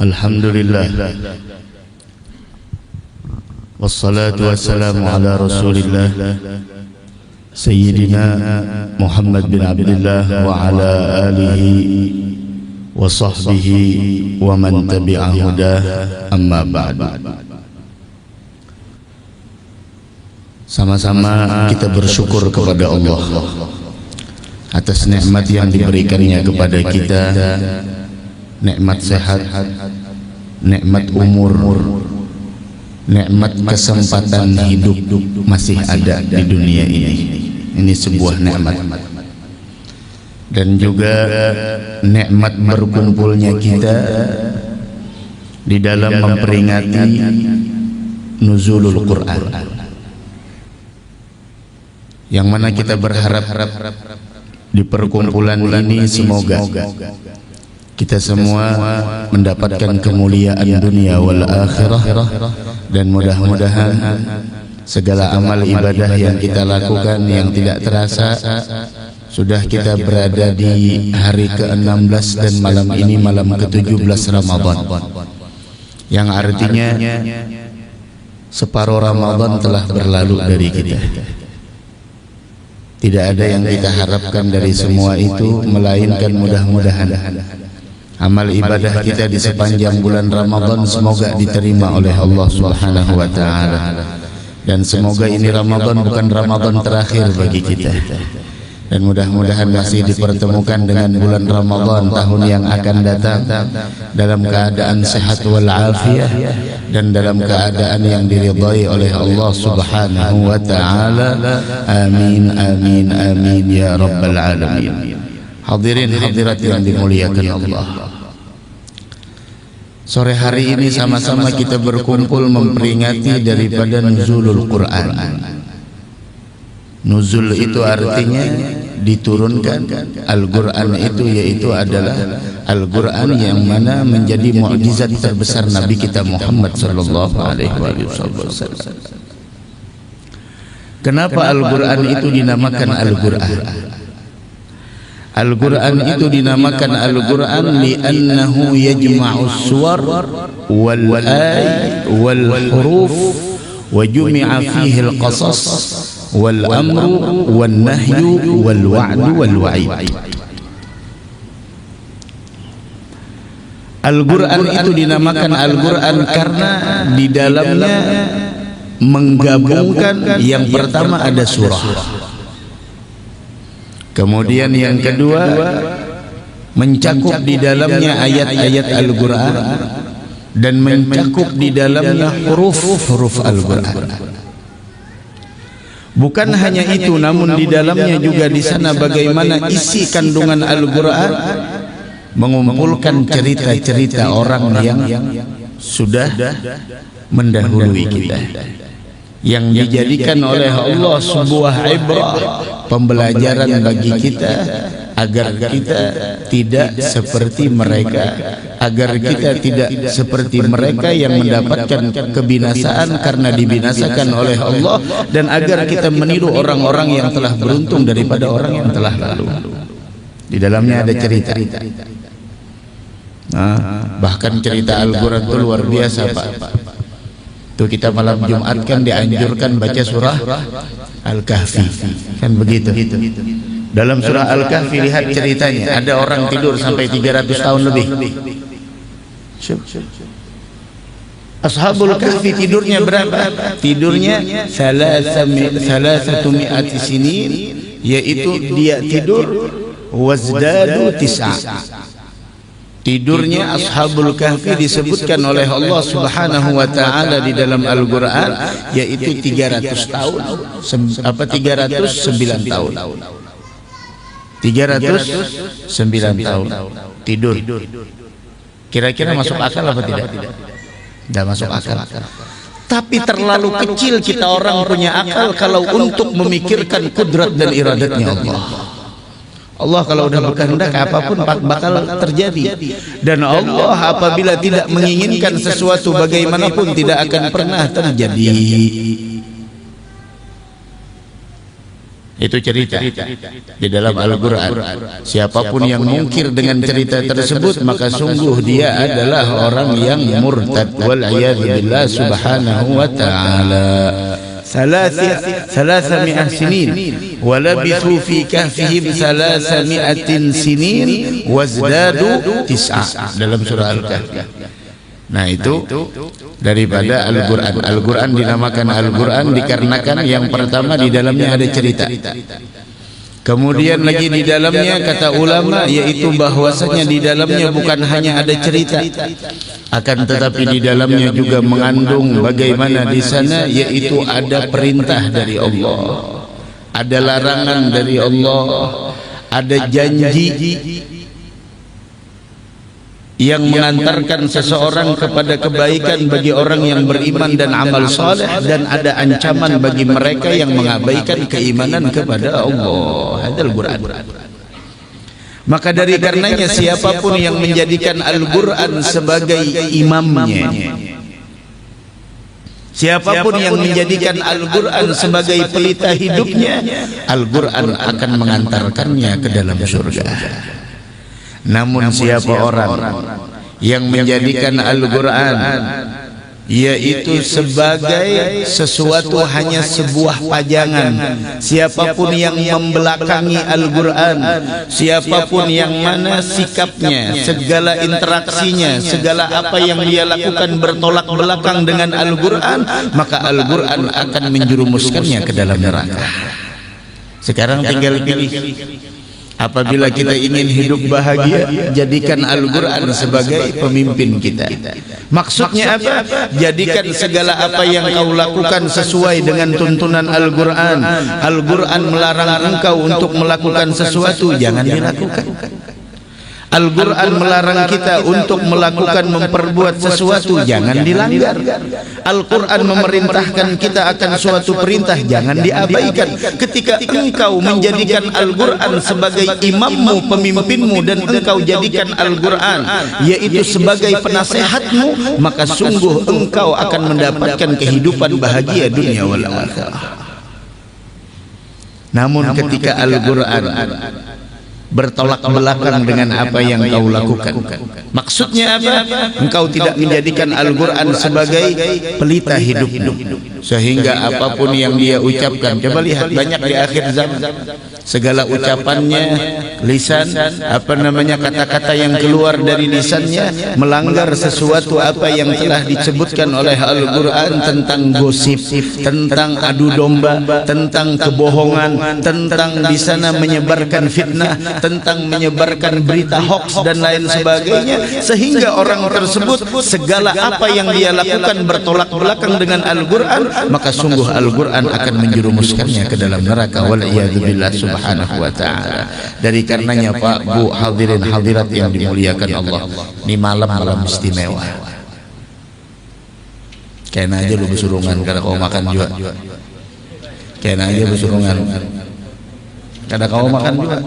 Alhamdulillah, wassalatu wassalamu ala rasulillah Sayyidina Muhammad bin Abdullah wa ala alihi wa sahbihi wa man tabi'a hudah, amma ba'd. Sama-sama kita bersyukur kepada Allah atas nikmat yang diberikannya kepada kita, nikmat sehat, nikmat umur, nikmat kesempatan hidup masih ada di dunia ini. Ini sebuah nikmat. Dan juga nikmat berkumpulnya kita di dalam memperingati nuzulul Quran, yang mana kita berharap di perkumpulan ini semoga kita semua mendapatkan kemuliaan dunia wal akhirah, dan mudah-mudahan segala amal ibadah yang kita lakukan yang tidak terasa sudah kita berada di hari ke-16 dan malam ini malam ke-17 Ramadan, yang artinya separuh Ramadan telah berlalu dari kita. Tidak ada yang kita harapkan dari semua itu melainkan mudah-mudahan amal ibadah kita di sepanjang bulan Ramadan semoga diterima oleh Allah Subhanahu wa taala, dan semoga ini Ramadan bukan Ramadan terakhir bagi kita, dan mudah-mudahan masih dipertemukan dengan bulan Ramadan tahun yang akan datang dalam keadaan sehat wal afiyah dan dalam keadaan yang diridhai oleh Allah Subhanahu wa taala. Amin amin amin ya rabbal alamin. Hadirin hadirat yang dimuliakan Allah, sore hari ini sama-sama kita berkumpul memperingati daripada nuzulul Quran. Nuzul itu artinya diturunkan. Al-Quran itu yaitu adalah Al-Quran yang mana menjadi mukjizat terbesar Nabi kita Muhammad sallallahu alaihi wasallam. Kenapa Al-Quran itu dinamakan Al-Quran? Al-Quran itu dinamakan Al-Quran li'annahu yajma'us suwar wal ay wal huruf wa jumi'a fihi al-qasas wal amru wal nahyu wal wa'du wal wa'id. Al-Quran itu dinamakan Al-Quran karena di dalamnya menggabungkan, yang pertama ada surah, kemudian yang kedua mencakup di dalamnya ayat-ayat Al-Quran, dan mencakup di dalamnya huruf-huruf Al-Quran. Bukan hanya itu, namun di dalamnya juga di sana bagaimana isi kandungan Al-Quran mengumpulkan cerita-cerita orang yang sudah mendahului kita, yang dijadikan oleh Allah sebuah ibrah, pembelajaran bagi kita agar kita tidak seperti mereka, agar kita tidak seperti mereka yang mendapatkan kebinasaan karena dibinasakan oleh Allah, dan agar kita meniru orang-orang yang telah beruntung daripada orang yang telah lalu. Di dalamnya ada cerita. Bahkan cerita Al-Quran itu luar biasa, Pak. Itu kita malam Jumat kan dianjurkan baca surah Al-Kahfi, kan begitu. Dalam surah Al-Kahfi lihat ceritanya, ada orang tidur sampai 300 tahun lebih. Ashabul Kahfi tidurnya berapa? Tidurnya 300 sinin, yaitu dia tidur wazdadu tis'a. Tidurnya Ashabul Kahfi disebutkan oleh Allah Subhanahu wa taala di dalam Al-Quran yaitu 300 tahun, 309 tahun. 309 tahun tidur. Kira-kira masuk akal apa tidak? Tidak masuk akal. Tapi terlalu kecil kita orang punya akal kalau untuk memikirkan kudrat dan iradatnya Allah. Allah kalau udah berkehendak apapun bakal terjadi, dan Allah apabila tidak menginginkan sesuatu bagaimanapun tidak akan pernah terjadi. Itu cerita di dalam Al-Quran. Siapapun yang mungkir dengan cerita tersebut, maka sungguh dia adalah orang yang murtad. Wal-'iyadzu billah subhanahu wa ta'ala. 300 sinin walabithu fi kahfihim 300 sinin wazdadu 9 dalam surah Al-Kahfi. Nah, itu daripada Al-Quran. Al-Quran dinamakan Al-Quran dikarenakan yang pertama di dalamnya ada cerita. Kemudian lagi di dalamnya kata ulama yaitu bahwasanya di dalamnya bukan hanya ada cerita, akan tetapi di dalamnya juga mengandung bagaimana di sana yaitu ada perintah dari Allah, ada larangan dari Allah, ada janji yang mengantarkan seseorang kepada kebaikan bagi orang yang beriman dan amal saleh, dan ada ancaman bagi mereka yang mengabaikan keimanan kepada Allah. Hadal Quran. Maka dari karenanya siapapun yang menjadikan Al-Quran sebagai imamnya, siapapun yang menjadikan Al-Quran sebagai pelita hidupnya, Al-Quran akan mengantarkannya ke dalam surga. Namun siapa orang yang menjadikan Al-Quran yaitu sebagai sesuatu hanya sebuah pajangan, siapapun yang membelakangi Al-Quran, siapapun yang mana sikapnya, segala interaksinya, segala apa yang dia lakukan bertolak belakang dengan Al-Quran, maka Al-Quran akan menjerumuskannya ke dalam neraka. Sekarang tinggal pilih. Apabila kita ingin hidup bahagia, jadikan Al-Quran sebagai pemimpin kita. Maksudnya apa? Jadikan segala apa yang kau lakukan sesuai dengan tuntunan Al-Quran. Al-Quran melarang engkau untuk melakukan sesuatu, jangan dilakukan. Al-Quran melarang kita untuk melakukan memperbuat sesuatu, jangan dilanggar. Al-Quran memerintahkan kita akan suatu perintah, jangan diabaikan. Ketika engkau menjadikan Al-Quran sebagai imammu, pemimpinmu, dan engkau jadikan Al-Quran yaitu sebagai penasehatmu, maka sungguh engkau akan mendapatkan kehidupan bahagia dunia wal akhirah. Namun ketika Al-Quran bertolak belakang dengan apa yang kau lakukan, maksudnya apa? Engkau tidak menjadikan Al-Quran sebagai pelita hidupmu, sehingga apapun yang dia ucapkan, coba lihat banyak di akhir zaman, segala ucapannya, lisan, kata-kata yang keluar dari lisannya melanggar sesuatu apa yang telah disebutkan oleh Al-Quran tentang gosip, tentang adu domba, tentang kebohongan, tentang di sana menyebarkan fitnah, tentang menyebarkan berita hoax dan lain sebagainya, sehingga orang tersebut segala apa yang dia lakukan bertolak belakang dengan Al-Quran, maka sungguh Al-Quran akan menjerumuskannya ke dalam neraka. Wal-'iyadzu billah subhanahu wa ta'ala. Dari karenanya Pak, Bu, hadirin hadirat yang dimuliakan Allah, ini malam istimewa. Kena aja lu besurungan karena kau makan juga. Kena aja besurungan karena kau makan juga.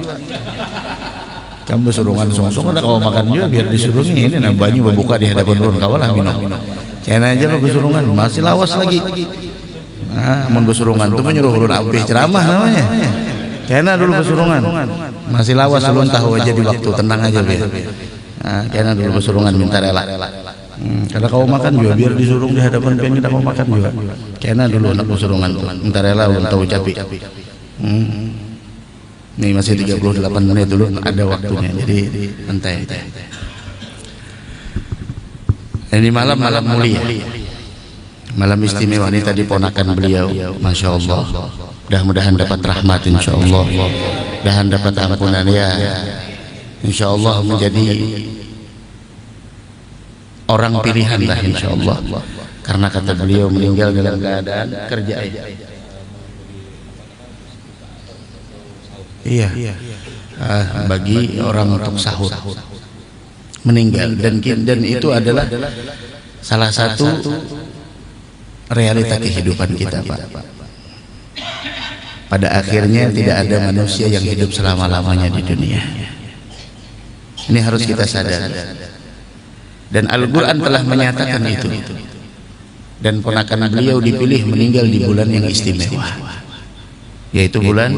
Kamu besurungan sungsung karena kau makan juga biar disurungi. Ini nah banyu berbuka di hadapan turun kawalah minum. Kena aja lu besurungan, masih lawas lagi. Nah, mun besurungan itu menyuruh ulun abih ceramah namanya. Kena dulu besurungan, masih lawas ulun tahu aja di waktu, tenang aja biar. Nah, kena dulu besurungan minta rela. Karena kau makan juga biar disurung di hadapan pengen kita mau makan juga. Kena dulu nak besurungan, minta rela ulun tahu capi. Nih masih 38 menit dulu ada waktunya, jadi santai. Ini malam mulia, malam istimewa. Ini tadi ponakan beliau, masya Allah. Mudah-mudahan dapat rahmat insya Allah, mudah-mudahan dapat ampunan ya, insya Allah menjadi orang pilihan lah insya Allah. Karena kata beliau meninggal dalam keadaan kerja. Iya, bagi orang untuk sahur meninggal, dan itu adalah salah satu realita kehidupan kita, Pak. Pada akhirnya tidak ada manusia yang hidup selama-lamanya di dunia. Ini harus kita sadar. Dan Al-Quran telah menyatakan itu. Dan ponakan beliau dipilih meninggal di bulan yang istimewa. yaitu bulan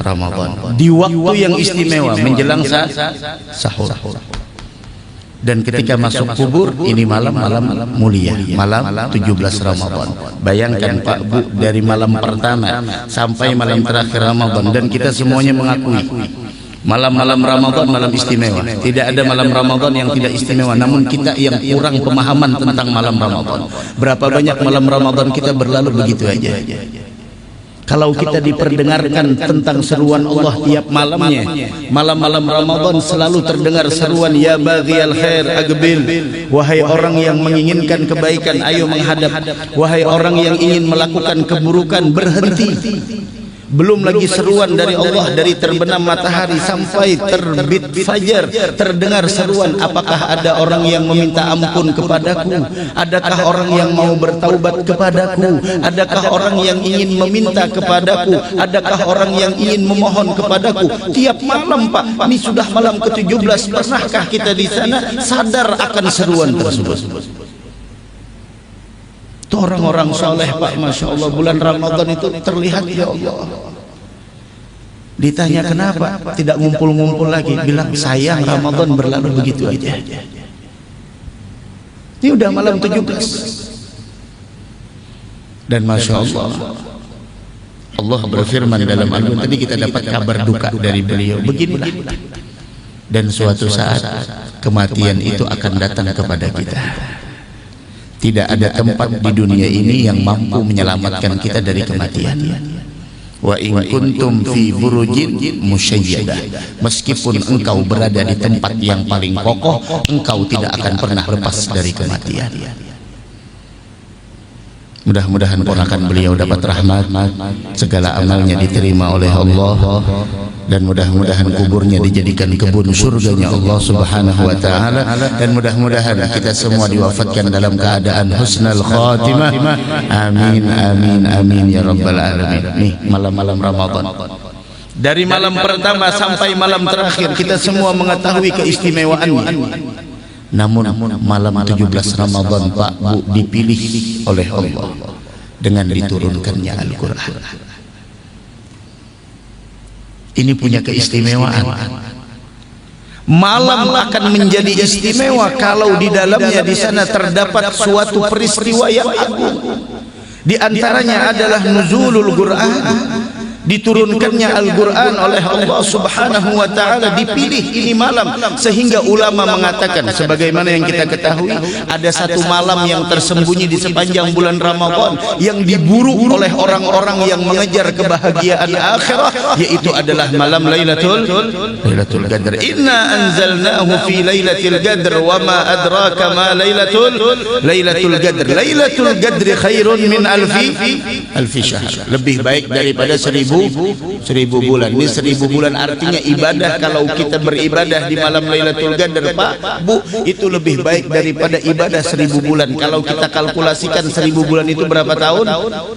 Ramadan, di waktu yang istimewa menjelang sahur. Dan ketika masuk kubur, ini malam-malam mulia, malam 17 Ramadan. Bayangkan Pak Bu, dari malam pertama sampai malam terakhir Ramadan, dan kita semuanya mengakui malam-malam Ramadan malam istimewa. Tidak ada malam Ramadan yang tidak istimewa. Namun kita yang kurang pemahaman tentang malam Ramadan. Berapa banyak malam Ramadan kita berlalu begitu aja. Kalau kita diperdengarkan tentang seruan Allah tiap malamnya, malam-malam Ramadan selalu terdengar seruan, ya baghiyal khair aqbil, wahai orang yang menginginkan kebaikan ayo menghadap, wahai orang yang ingin melakukan keburukan berhenti. Belum lagi seruan dari Allah dari terbenam matahari sampai terbit fajar, terdengar seruan, apakah ada orang yang meminta ampun kepadaku, adakah orang yang mau bertaubat kepadaku, adakah orang yang ingin meminta kepadaku, adakah orang yang ingin memohon kepadaku. Tiap malam Pak, ini sudah malam ke-17, pernahkah kita di sana sadar akan seruan tersebut? Itu orang-orang soleh Pak, Masya Allah, bulan Ramadan itu terlihat, ya Allah. Ditanya kenapa tidak ngumpul-ngumpul lagi, bilang sayang Ramadan berlalu begitu aja. Ini udah malam 17. Dan Masya Allah, Allah berfirman dalam Al-Quran, tadi kita dapat kabar duka dari beliau, beginilah. Dan suatu saat kematian itu akan datang kepada kita. Tidak ada tempat di dunia ini yang mampu menyelamatkan kita dari kematian. Wa in kuntum fi burujin musyayyadah, meskipun engkau berada di tempat yang paling kokoh, engkau tidak akan pernah lepas dari kematian. Mudah-mudahan ponakan beliau dapat rahmat, segala amalnya diterima oleh Allah, dan mudah-mudahan kuburnya dijadikan kebun surganya Allah Subhanahu wa taala, dan mudah-mudahan kita semua diwafatkan dalam keadaan husnul khatimah. Amin amin amin ya rabbal alamin. Nih malam-malam Ramadan, dari malam pertama sampai malam terakhir kita semua mengetahui keistimewaannya. Namun malam 17 Ramadan Pak Bu dipilih oleh Allah dengan diturunkannya Al-Quran. Ini punya keistimewaan. Malam akan menjadi istimewa kalau di dalamnya di sana terdapat suatu peristiwa yang agung. Di antaranya adalah nuzulul Quran, diturunkannya Al-Quran oleh Allah Subhanahu wa ta'ala, dipilih ini malam, sehingga ulama mengatakan sebagaimana yang kita ketahui, ada satu malam yang tersembunyi di sepanjang bulan Ramadan yang diburu oleh orang-orang yang mengejar kebahagiaan akhirat, yaitu adalah malam Lailatul Qadar. Inna anzalnahu fi Lailatul Qadr wa ma adraka ma Lailatul Qadr. Lailatul Qadr khairun min alfi syahr, lebih baik daripada 1000 bulan. Ini 1000 bulan artinya ibadah. Kalau kita beribadah di malam Lailatul Qadar Pak Bu, itu lebih baik daripada ibadah 1000 bulan. Kalau kita kalkulasikan 1000 bulan itu berapa tahun?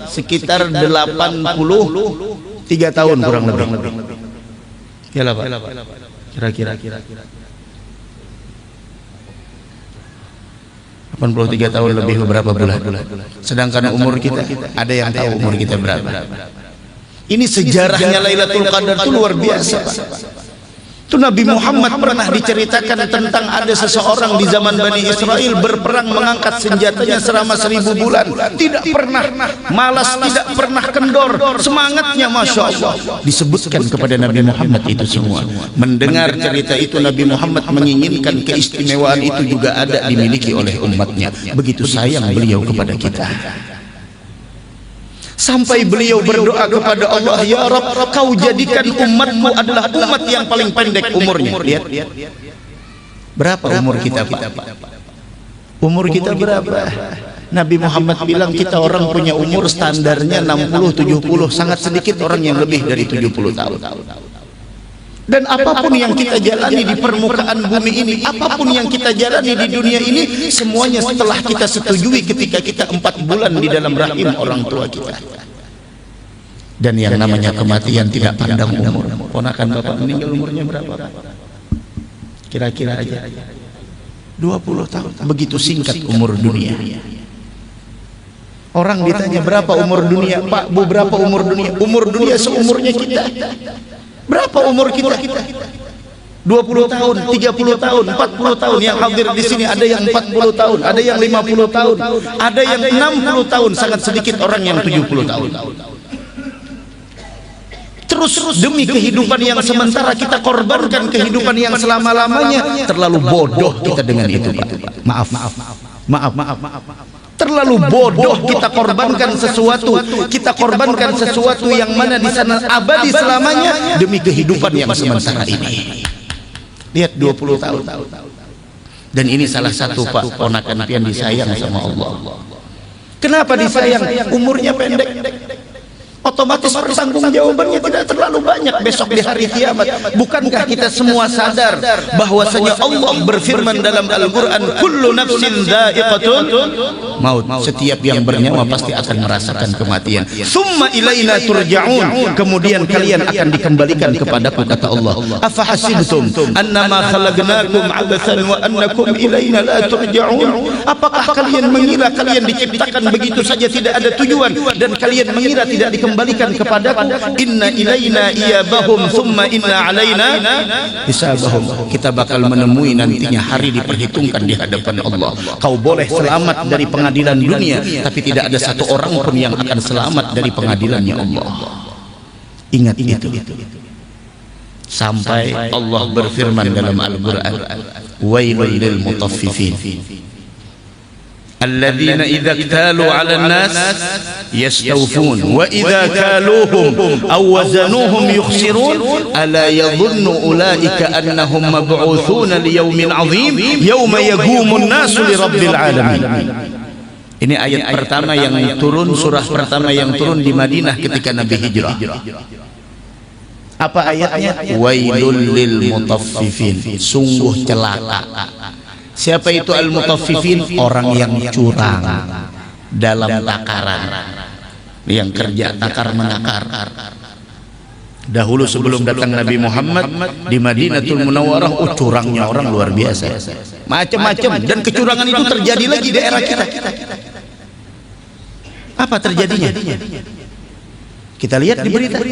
Sekitar 83 tahun kurang lebih. Ya lah Pak, kira-kira 83 tahun lebih beberapa bulan. Sedangkan umur kita, ada yang tahu umur kita berapa? Ini sejarahnya Lailatul Qadar itu luar biasa. Itu Nabi Muhammad pernah diceritakan tentang ada seseorang di zaman Bani Israel berperang mengangkat senjatanya selama 1000 bulan, tidak pernah malas, tidak pernah kendor, semangatnya Masya Allah. Disebutkan kepada Nabi Muhammad itu semua. Mendengar cerita itu Nabi Muhammad menginginkan keistimewaan itu juga ada dimiliki oleh umatnya. Begitu sayang beliau kepada kita, sampai beliau berdoa kepada Allah, ya Rabb, kau jadikan umatmu adalah umat yang paling pendek umurnya. Lihat berapa umur kita Pak? Umur kita berapa? Nabi Muhammad bilang kita orang punya umur standarnya 60-70, sangat sedikit orang yang lebih dari 70 tahun. Dan apapun yang kita jalani di permukaan bumi ini, apapun yang kita jalani di dunia ini, semuanya setelah kita setujui ketika kita 4 bulan di dalam rahim orang tua kita. Dan yang namanya kematian tidak pandang umur. Ponakan Bapak meninggal umurnya berapa? Kira-kira aja 20 tahun. Begitu singkat umur dunia. Orang ditanya berapa umur dunia, Pak, Bu, berapa umur dunia? Umur dunia seumurnya kita. Berapa umur kita? 20 tahun, 30 tahun, 40 tahun. Yang hadir di sini ada yang 40 tahun, ada yang 50 tahun, ada yang 60 tahun. Sangat sedikit orang yang 70 tahun. Terus demi kehidupan yang sementara kita korbankan kehidupan yang selama-lamanya. Terlalu bodoh kita dengan itu, Pak. Maaf. Terlalu bodoh kita korbankan sesuatu. Kita korbankan sesuatu yang mana di sana abadi selamanya demi kehidupan yang sementara ini. Lihat 20 tahun. Dan ini salah satu, Pak, ponakan pian disayang sama Allah. Kenapa disayang? Umurnya pendek. Otomatis pertanggungjawabannya tidak terlalu banyak besok di hari kiamat. Bukankah kita semua sadar bahwasanya Allah berfirman dalam Al-Quran, kullu nafsin dha'iqatul maut, setiap yang bernyawa pasti akan merasakan kematian. Summa ilaina turja'un, kemudian kalian akan dikembalikan kepadaku, kata Allah. Afahasibtum annama khalaqnakum abathan wa annakum ilaina la turja'un, apakah kalian mengira kalian diciptakan begitu saja tidak ada tujuan, dan kalian mengira tidak dikembalikan kepadaku? Inna ilaina iyabahum thumma inna alaina hisabahum. Kita bakal menemui nantinya hari diperhitungkan di hadapan Allah. Kau boleh selamat dari pengadilan dunia, tapi tidak ada satu orang pun yang akan selamat dari pengadilannya Allah. Ingat itu. Sampai Allah berfirman dalam Al-Quran, wailul lil mutaffifin alladzina idza iktalu 'alan nas yastawfun wa idza kaluhum aw wazanuhum yukhsirun ala yadhunnu ulaika annahum mab'uthuna liyaumin 'adzim yauma yaqumun nasu lirabbil alamin. Ini ayat pertama yang turun, surah pertama yang turun di Madinah ketika Nabi hijrah. Apa ayatnya? Wailul lil mutaffifin, sungguh celaka. Siapa itu al-mutaffifin? Orang yang curang dalam takaran, yang kerja takar menakar. Dahulu sebelum datang Nabi Muhammad di Madinatul Munawwarah, curangnya orang luar biasa, macam-macam, dan kecurangan itu terjadi lagi di era kita. Apa terjadinya? Kita lihat di berita,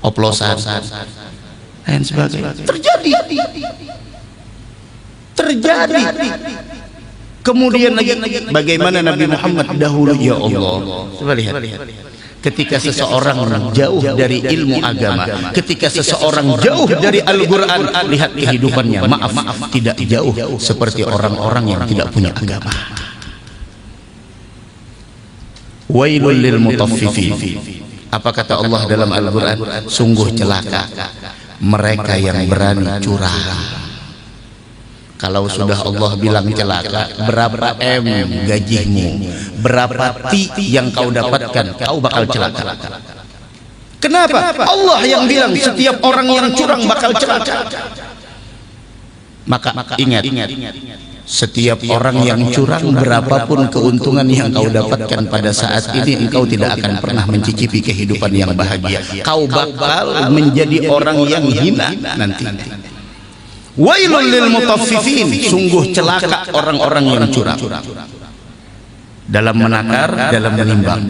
oplosan dan sebagainya terjadi. Kemudian lagi bagaimana Nabi Muhammad dahulu, ya Allah. Coba lihat. Ketika seseorang jauh dari ilmu agama, ketika seseorang jauh dari Al-Quran, lihat kehidupannya. Maaf, tidak jauh seperti orang-orang yang tidak punya agama. Wailul lil mutaffifin. Apa kata Allah dalam Al-Quran? Sungguh celaka mereka yang berani curang. Kalau sudah Allah bilang celaka, berapa M gajimu, berapa T yang kau dapatkan, kau bakal celaka. Kenapa? Allah yang bilang setiap orang yang curang bakal celaka. Maka ingat, setiap orang yang curang, berapapun keuntungan yang kau dapatkan pada saat ini, engkau tidak akan pernah mencicipi kehidupan yang bahagia. Kau bakal menjadi orang yang hina nanti. Wailul lil mutaffifin, sungguh celaka orang-orang yang curang dalam menakar, dalam menimbang.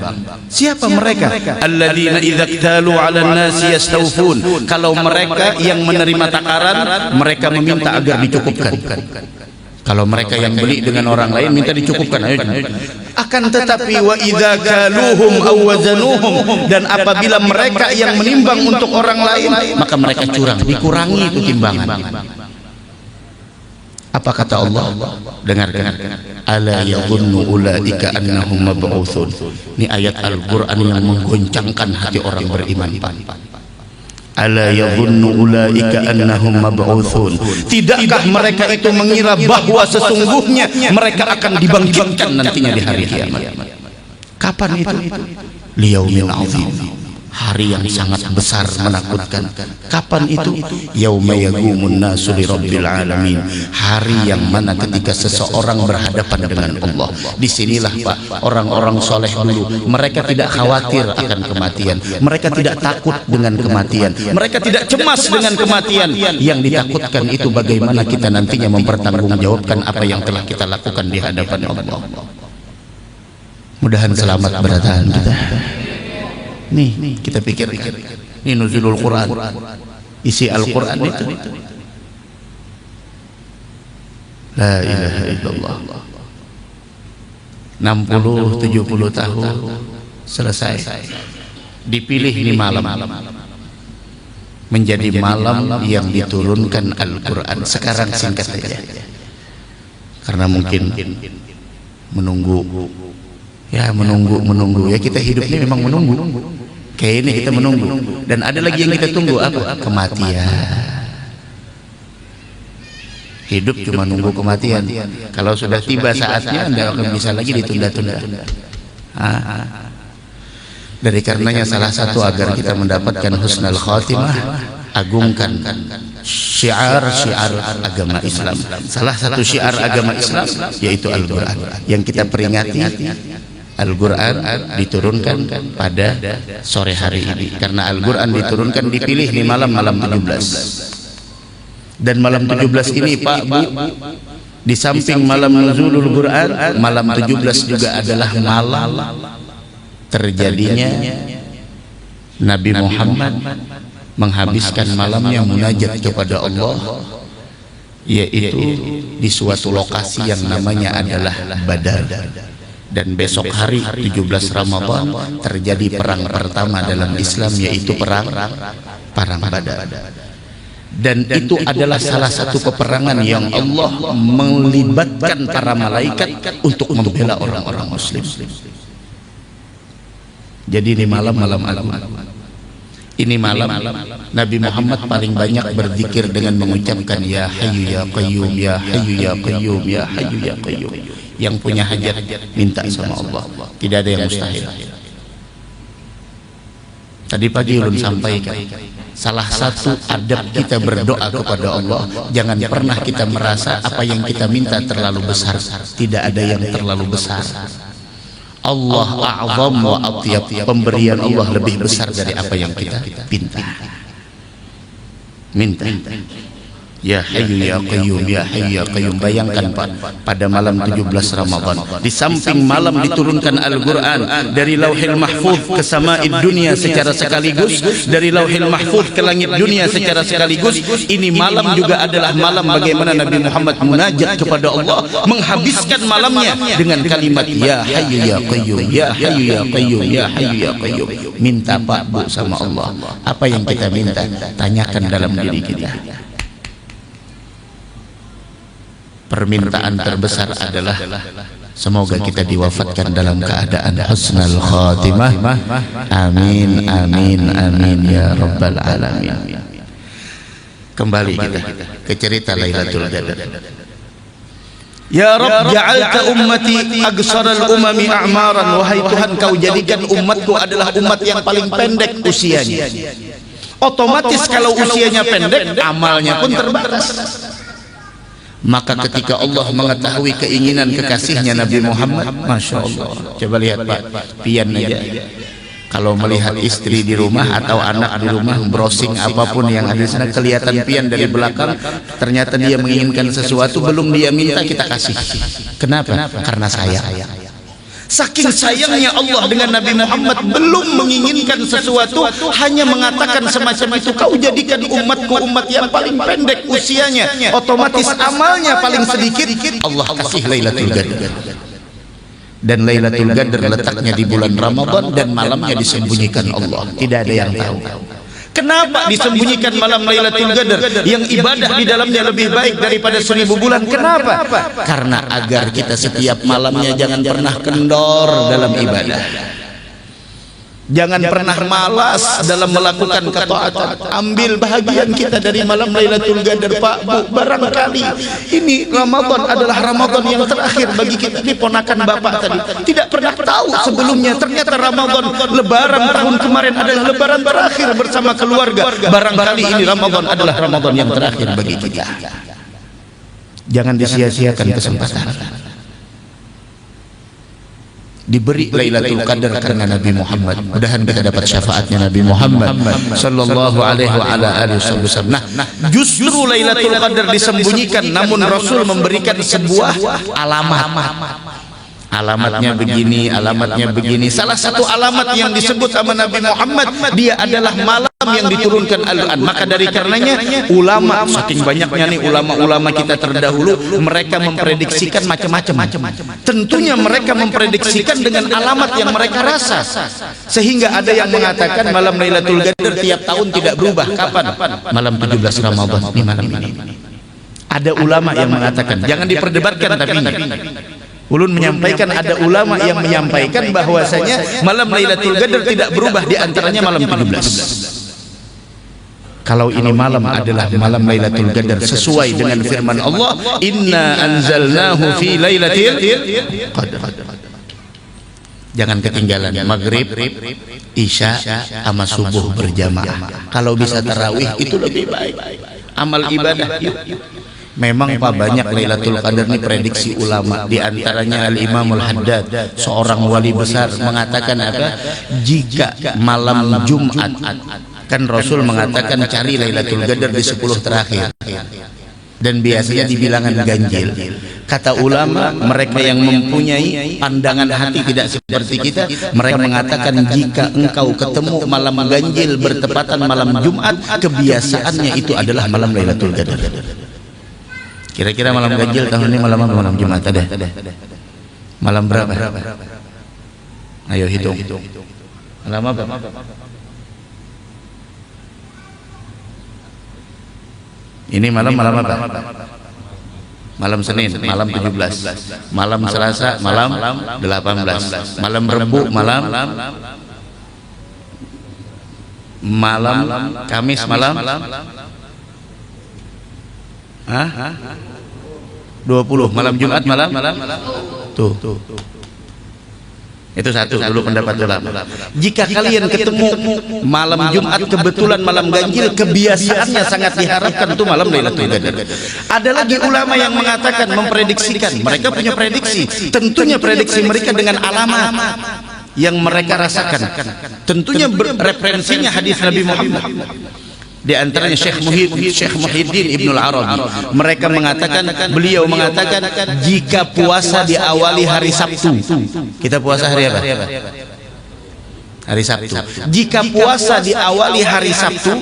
Siapa mereka? Alladzina idza iktalu 'alan nasi yastawfun. Kalau mereka yang menerima takaran, mereka meminta agar dicukupkan. Kalau mereka yang beli dengan orang lain minta dicukupkan. Akan tetapi wa idza kaluhum aw wazanuhum, dan apabila mereka yang menimbang untuk orang lain, maka mereka curang, dikurangi itu timbangan. Apa kata Allah? Dengarkan. Ala yadhunnu ulaika annahum mab'utsun. Ini ayat Al-Quran yang menggoncangkan hati orang beriman. Ala yadhunnu ulaika annahum mab'utsun. Tidakkah mereka itu mengira bahwa sesungguhnya mereka akan dibangkitkan nantinya di hari kiamat? Kapan itu? Liyaumin 'adzim, hari yang sangat besar menakutkan. Kapan itu? Yauma yaqumun nasu lirabbil alamin, hari yang mana ketika seseorang berhadapan dengan Allah. Disinilah, Pak, orang-orang soleh dulu, mereka tidak khawatir akan kematian, mereka tidak takut dengan kematian, mereka tidak cemas dengan kematian. Yang ditakutkan itu bagaimana kita nantinya mempertanggungjawabkan apa yang telah kita lakukan di hadapan Allah. Mudahan selamat bertahan kita. Nih kita pikir ini nuzulul Quran, isi Al-Quran itu. La ilaha illallah. 60-70 tahun selesai. Dipilih di malam menjadi malam yang diturunkan Al-Quran. Sekarang singkat saja, karena mungkin menunggu ya kita hidup ini memang menunggu. Kayak ini kita menunggu, dan ada lagi yang kita tunggu, apa? Kematian. Hidup cuma nunggu kematian. Kalau sudah tiba saatnya, anda akan bisa lagi ditunda-tunda. Dari karenanya salah satu agar kita mendapatkan husnul khatimah, agungkan syiar agama Islam. Salah satu syiar agama Islam yaitu Al-Quran, yang kita peringati. Al-Quran diturunkan pada sore hari ini, karena Al-Quran diturunkan dipilih di malam 17. Dan malam 17 ini Pak Bu, di samping malam nuzulul Quran, malam 17 juga adalah malam terjadinya Nabi Muhammad menghabiskan malamnya munajat kepada Allah, yaitu di suatu lokasi yang namanya adalah Badar. Dan besok hari 17 Ramadan terjadi perang pertama dalam Islam, yaitu perang Badar. Dan itu adalah salah satu peperangan yang Allah melibatkan para malaikat untuk membela orang-orang muslim. Jadi ini malam agung. Ini malam Nabi Muhammad paling banyak berzikir dengan mengucapkan ya Hayyu ya Qayyum, ya Hayyu ya Qayyum, ya Hayyu ya Qayyum. Yang punya hajat minta sama Allah, tidak ada yang mustahil. Tadi pagi ulun sampaikan, salah satu adab kita berdoa kepada Allah, jangan pernah kita merasa apa yang kita minta terlalu besar. Tidak ada yang terlalu besar. Allah a'zam wa atyab, pemberian Allah lebih besar dari apa yang kita minta. Ya Hayyu ya Qayyum, ya Hayyu ya Qayyum. Bayangkan Pak, pada malam 17 Ramadan, di samping malam diturunkan Al-Quran dari Lauhil Mahfuz ke Sama'id dunia secara sekaligus, dari Lauhil Mahfuz ke langit dunia secara sekaligus. Ini malam juga adalah malam bagaimana Nabi Muhammad munajat kepada Allah, menghabiskan malamnya dengan kalimat ya Hayyu ya Qayyum, ya Hayyu ya Qayyum, ya Hayyu ya Qayyum. Minta Pak Bu sama Allah, apa yang kita minta, tanyakan dalam diri kita. Permintaan terbesar adalah semoga kita diwafatkan dalam keadaan husnul khatimah. Amin amin amin ya rabbal alamin. Kembali kita ke cerita Lailatul Qadar. Ya Rabb, ja'alta ummati aghsaral umami a'maran. Wahai Tuhan, kau jadikan umatku adalah umat yang paling pendek usianya. Otomatis kalau usianya pendek, amalnya pun terbatas. Maka ketika Allah mengetahui keinginan kekasihnya Nabi Muhammad, Masya Allah, coba lihat Pak, pian aja kalau melihat istri di rumah atau anak di rumah browsing apapun yang ada di sana, kelihatan pian dari belakang, ternyata dia menginginkan sesuatu, belum dia minta kita kasih. Kenapa? Karena sayang. Saking sayangnya Allah dengan Nabi Muhammad, belum menginginkan sesuatu, hanya mengatakan semacam itu, kau jadikan umatku umat yang paling pendek usianya, otomatis amalnya paling sedikit. Allah kasih Lailatul Qadar. Dan Lailatul Qadar letaknya di bulan Ramadan, dan malamnya disembunyikan Allah, tidak ada yang tahu. Kenapa disembunyikan malam Lailatul Qadar yang ibadah di dalamnya lebih baik daripada 1000 bulan? Kenapa? Karena agar kita setiap malamnya jangan pernah kendor dalam ibadah. Jangan pernah malas dalam melakukan ketaatan. Ambil bahagian kita dari malam Lailatul Qadar Pak Bu. Barangkali ini Ramadan adalah Ramadan yang terakhir bagi kita. Ini ponakan Bapak tadi tidak pernah tahu sebelumnya, ternyata Ramadan Lebaran tahun kemarin adalah Lebaran terakhir bersama keluarga. Barangkali ini Ramadan adalah Ramadan yang terakhir bagi kita. Jangan disia-siakan kesempatan. Diberi Lailatul Qadar karena Nabi Muhammad. Mudahan kita dapat syafaatnya Nabi Muhammad sallallahu alaihi wa ala alihi wasallam. Nah, justru Lailatul Qadar disembunyikan, namun Rasul memberikan sebuah alamat. alamatnya begini, alamatnya begini. Salah satu alamat yang disebut sama Nabi Muhammad, dia adalah malam yang diturunkan Al-Quran. Maka dari karenanya ulama, saking banyaknya nih ulama-ulama kita terdahulu, mereka memprediksikan macam-macam. Tentunya mereka memprediksikan dengan alamat yang mereka rasa. Sehingga ada yang mengatakan malam Lailatul Qadar tiap tahun tidak berubah. Kapan? Malam 17 Ramadan, ini malam ini. Ada ulama yang mengatakan, jangan diperdebatkan tapi ini. Ulun menyampaikan, ada ulama yang menyampaikan bahwasanya malam Lailatul Qadar tidak berubah, di antaranya malam 17. Kalau ini malam adalah malam Lailatul Qadar sesuai dengan firman Allah, inna anzalnahu fi lailatul qadar. Jangan ketinggalan maghrib, isya, sama subuh berjamaah. Kalau bisa tarawih itu lebih baik. Amal ibadah. Memang Pak, banyak Lailatul Qadar ini prediksi ulama. Di antaranya Al-Imam Al-Haddad, seorang wali besar, mengatakan apa? Jika malam Jumat, kan Rasul mengatakan cari Lailatul Qadar di 10 terakhir. Dan biasanya di bilangan ganjil. Kata ulama, mereka yang mempunyai pandangan hati tidak seperti kita, mereka mengatakan jika engkau ketemu malam ganjil bertepatan malam Jumat, kebiasaannya itu adalah malam Lailatul Qadar. Kira-kira malam ganjil tahun ini malam apa? Malam Jumat ada? Malam berapa? Ayo hitung. Malam apa? Ini malam apa? Malam Senin, malam 17. Malam Selasa, malam 18. Malam Rebu, malam Kamis, malam 20. Malam Jumat, malam tuh. Itu satu dulu pendapat ulama. Jika kalian ketemu malam Jumat kebetulan malam ganjil, kebiasaannya sangat diharapkan itu malam Lailatul Qadar. Ada lagi ulama yang mengatakan, memprediksikan, mereka punya prediksi. Tentunya prediksi mereka dengan alamat yang mereka rasakan. Tentunya referensinya hadis Nabi Muhammad. Di antaranya Syekh Muhyiddin Ibnul Arabi, mereka mengatakan, beliau mengatakan, jika puasa diawali hari Sabtu, kita puasa hari apa? Hari Sabtu. Jika puasa diawali hari Sabtu,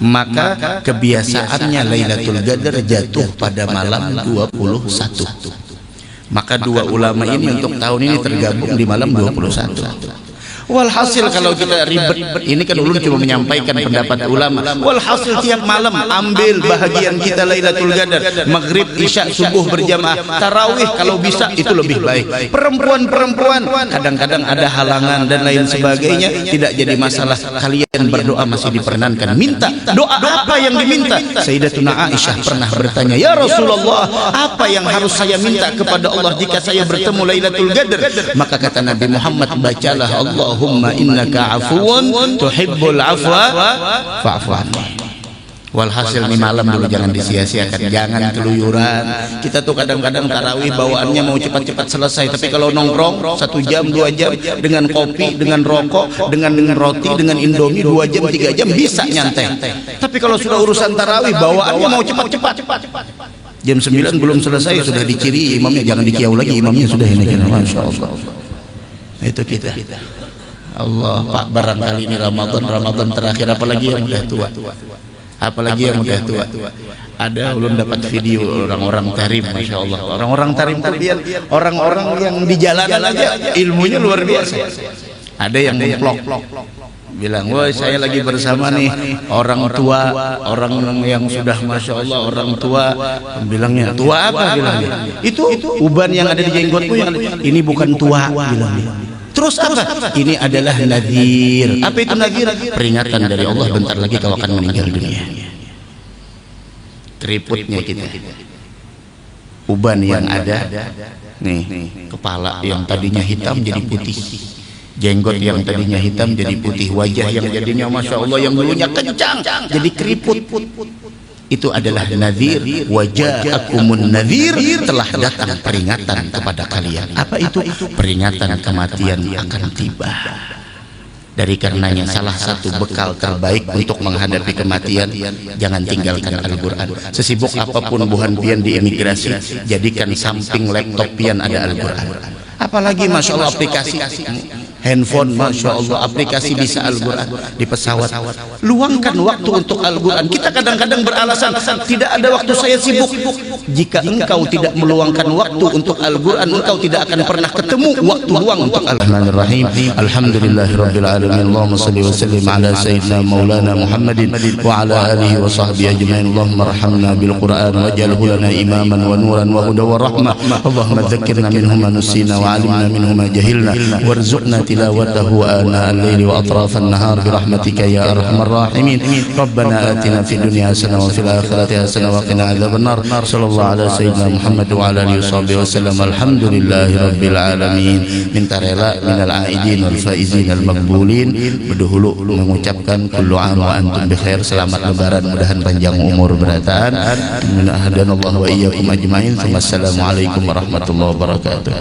maka kebiasaannya Lailatul Qadar jatuh pada malam 21. Maka dua ulama ini untuk tahun ini tergabung di malam 21. Walhasil kalau kita ribet, ini kan ulun cuma menyampaikan pendapat ulama. Walhasil tiap malam ambil bahagian kita Lailatul Qadar, maghrib, isya, subuh berjamaah, tarawih kalau bisa itu lebih baik. Perempuan kadang-kadang ada halangan dan lain sebagainya, tidak jadi masalah. Kalian berdoa masih diperkenankan. Minta doa apa yang diminta? Sayyidatuna Aisyah pernah bertanya, ya Rasulullah, apa yang harus saya minta kepada Allah jika saya bertemu Lailatul Qadar? Maka kata Nabi Muhammad, bacalah Allahumma innaka afuwun tuhibbul afwa fa'fu anni. Walhasil nih malam dulu jangan disia-siakan, jangan keluyuran. Kita tuh kadang-kadang tarawih bawaannya mau cepat-cepat selesai, tapi kalau nongkrong 1 jam 2 jam dengan kopi, dengan rokok, dengan roti, dengan indomie 2 jam 3 jam bisa nyantai. Tapi kalau sudah urusan tarawih bawaannya mau cepat-cepat. Jam 9 belum selesai sudah diciri imamnya, jangan dikiau lagi imamnya sudah ini kan. Masya Allah. Itu kita. Allah Pak, barangkali ini Ramadan terakhir, apalagi yang udah tua. Ada ulun dapat video orang-orang tarim, masya Allah. Orang-orang tarim tarbiyah, orang-orang yang di jalanan aja ilmunya luar biasa. Ada yang vlog bilang, woi saya lagi bersama nih orang tua, orang yang sudah masya Allah orang tua. Bilangnya tua apa? Bilangnya itu uban yang ada di jenggotmu yang ini bukan tua, bilangnya. Terus apa? Ini adalah nadhir. Apa itu nadhir? Peringatan dari Allah, bentar lagi kau akan meninggal dunia. Keriputnya kita, uban yang ada nih, kepala yang tadinya hitam jadi putih, jenggot yang tadinya hitam jadi putih, wajah yang jadinya masya Allah yang dulunya kencang jadi keriput. Itu adalah nadhir. Waja'akumun nadhir, telah datang peringatan kepada kalian. Apa itu? Peringatan kematian akan tiba. Dari karenanya salah satu bekal terbaik untuk menghadapi kematian, jangan tinggalkan Al-Quran. Sesibuk apapun buhan pian di imigrasi, jadikan samping laptop pian ada Al-Quran. Apalagi Masya Allah aplikasi handphone, Masya Allah aplikasi bisa Al-Quran di pesawat. Luangkan waktu untuk Al-Quran. Kita kadang-kadang beralasan tidak ada waktu, saya sibuk. Jika engkau tidak meluangkan waktu untuk Al-Quran, engkau tidak akan pernah ketemu waktu luang untuk Al-Rahim. Alhamdulillahirabbil alamin. Allahumma shalli wa sallim ala sayyidina maulana Muhammadin wa ala alihi wa sahbihi ajmain. Allahumma arhamna bil Quran waj'alhu lana imaman wa nuran wa hudan wa rahmah. Allahumma dzakkirna minhu ma nusina wa 'allimna minhu ma jahilna warzuqna tilawatahu ana al-laili wa atrafan nahar birahmatika ya arhamar rahimin. Rabbana atina fid dunya hasanah wa fil akhirati hasanah wa qina adzabannar. Sallallahu ala sayyidina Muhammad wa ala alihi wasallam. Alhamdulillahirabbil alamin. Minta rela minal aidin wal faizin al maqbulin. Berdahulu mengucapkan kullu am wa antum bi khair. Selamat lebaran, mudahan panjang umur berataan. Hadanallahu wa iyyakum ajmain. Wassalamualaikum warahmatullahi wabarakatuh.